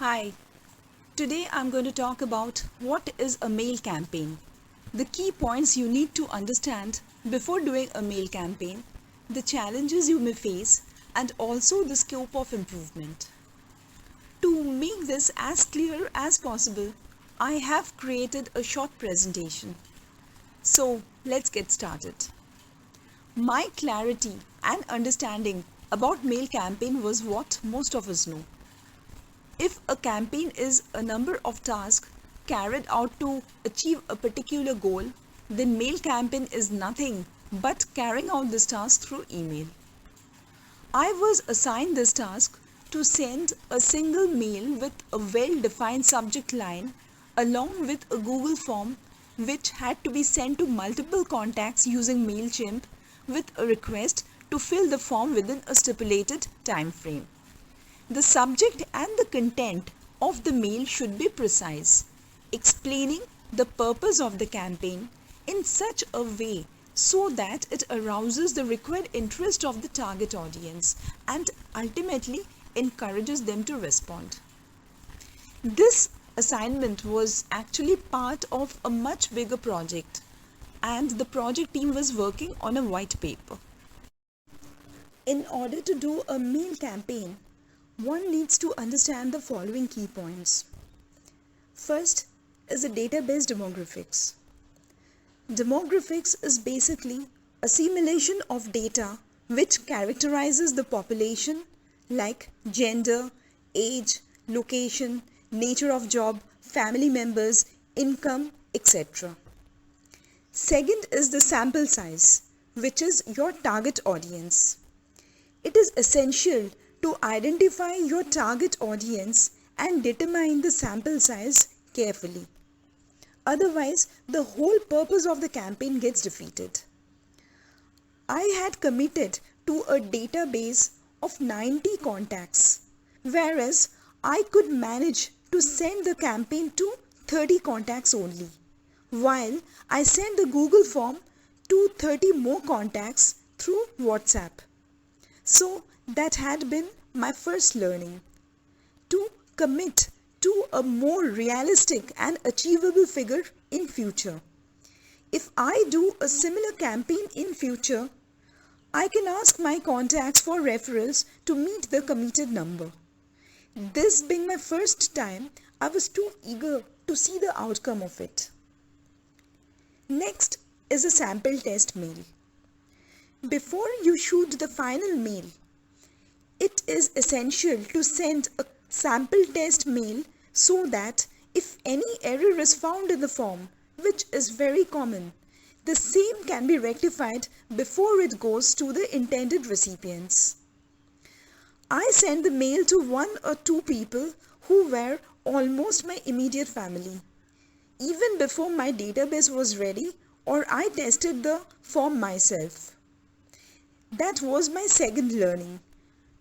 Hi, today I'm going to talk about what is a mail campaign, the key points you need to understand before doing a mail campaign, the challenges you may face, and also the scope of improvement. To make this as clear as possible, I have created a short presentation. So let's get started. My clarity and understanding about mail campaign was what most of us know. If a campaign is a number of tasks carried out to achieve a particular goal, then mail campaign is nothing but carrying out this task through email. I was assigned this task to send a single mail with a well-defined subject line along with a Google form which had to be sent to multiple contacts using MailChimp with a request to fill the form within a stipulated time frame. The subject and the content of the mail should be precise, explaining the purpose of the campaign in such a way so that it arouses the required interest of the target audience and ultimately encourages them to respond. This assignment was actually part of a much bigger project, and the project team was working on a white paper. In order to do a mail campaign, one needs to understand the following key points. First is the database demographics. Demographics is basically a simulation of data which characterizes the population like gender, age, location, nature of job, family members, income, etc. Second is the sample size, which is your target audience. It is essential to identify your target audience and determine the sample size carefully. Otherwise, the whole purpose of the campaign gets defeated. I had committed to a database of 90 contacts, whereas I could manage to send the campaign to 30 contacts only, while I sent the Google form to 30 more contacts through WhatsApp. So that had been my first learning. To commit to a more realistic and achievable figure in future. If I do a similar campaign in future, I can ask my contacts for referrals to meet the committed number. This being my first time, I was too eager to see the outcome of it. Next is a sample test mail. Before you shoot the final mail, it is essential to send a sample test mail so that if any error is found in the form, which is very common, the same can be rectified before it goes to the intended recipients. I sent the mail to one or two people who were almost my immediate family, even before my database was ready or I tested the form myself. That was my second learning,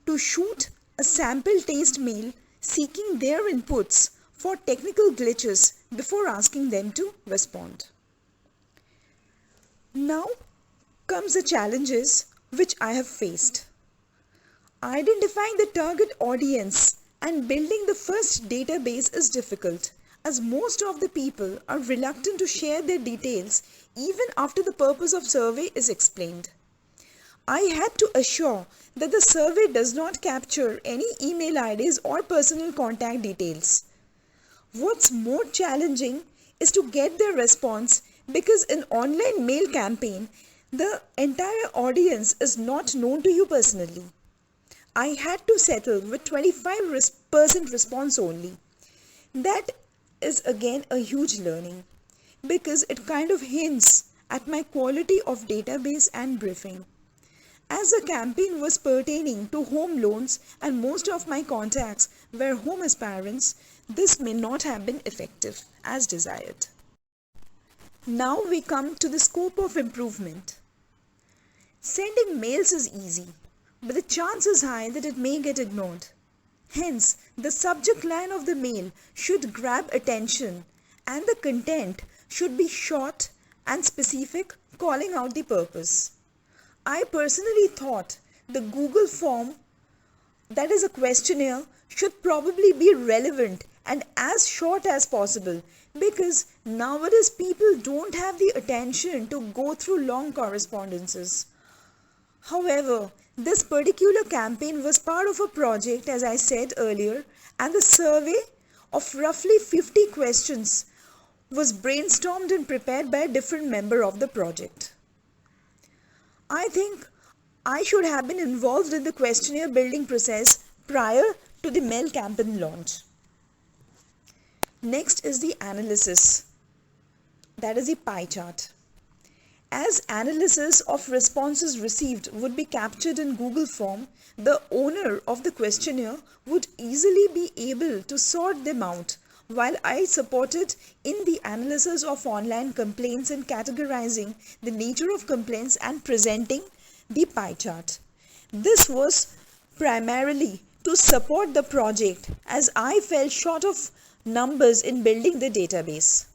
to shoot a sample test mail seeking their inputs for technical glitches before asking them to respond. Now comes the challenges which I have faced. Identifying the target audience and building the first database is difficult, as most of the people are reluctant to share their details even after the purpose of survey is explained. I had to assure that the survey does not capture any email IDs or personal contact details. What's more challenging is to get their response, because in online mail campaign, the entire audience is not known to you personally. I had to settle with 25% response only. That is again a huge learning, because it kind of hints at my quality of database and briefing. As the campaign was pertaining to home loans and most of my contacts were home aspirants, this may not have been effective as desired. Now we come to the scope of improvement. Sending mails is easy, but the chance is high that it may get ignored. Hence, the subject line of the mail should grab attention and the content should be short and specific, calling out the purpose. I personally thought the Google form, that is a questionnaire, should probably be relevant and as short as possible, because nowadays people don't have the attention to go through long correspondences. However, this particular campaign was part of a project, as I said earlier, and the survey of roughly 50 questions was brainstormed and prepared by a different member of the project. I think I should have been involved in the questionnaire building process prior to the mail campaign launch. Next is the analysis, that is the pie chart. As analysis of responses received would be captured in Google form, the owner of the questionnaire would easily be able to sort them out, while I supported in the analysis of online complaints and categorizing the nature of complaints and presenting the pie chart. This was primarily to support the project as I fell short of numbers in building the database.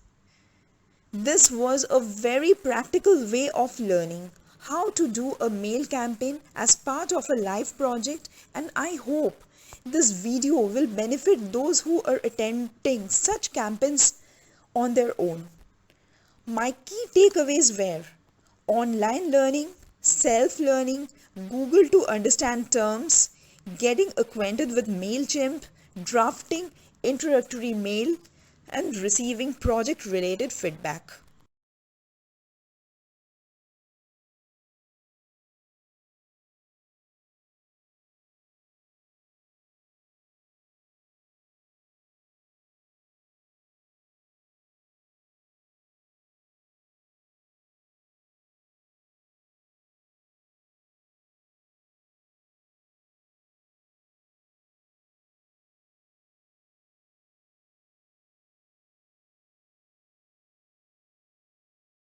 This was a very practical way of learning how to do a mail campaign as part of a live project, and I hope this video will benefit those who are attempting such campaigns on their own. My key takeaways were online learning, self-learning, Google to understand terms, getting acquainted with MailChimp, drafting introductory mail, and receiving project-related feedback.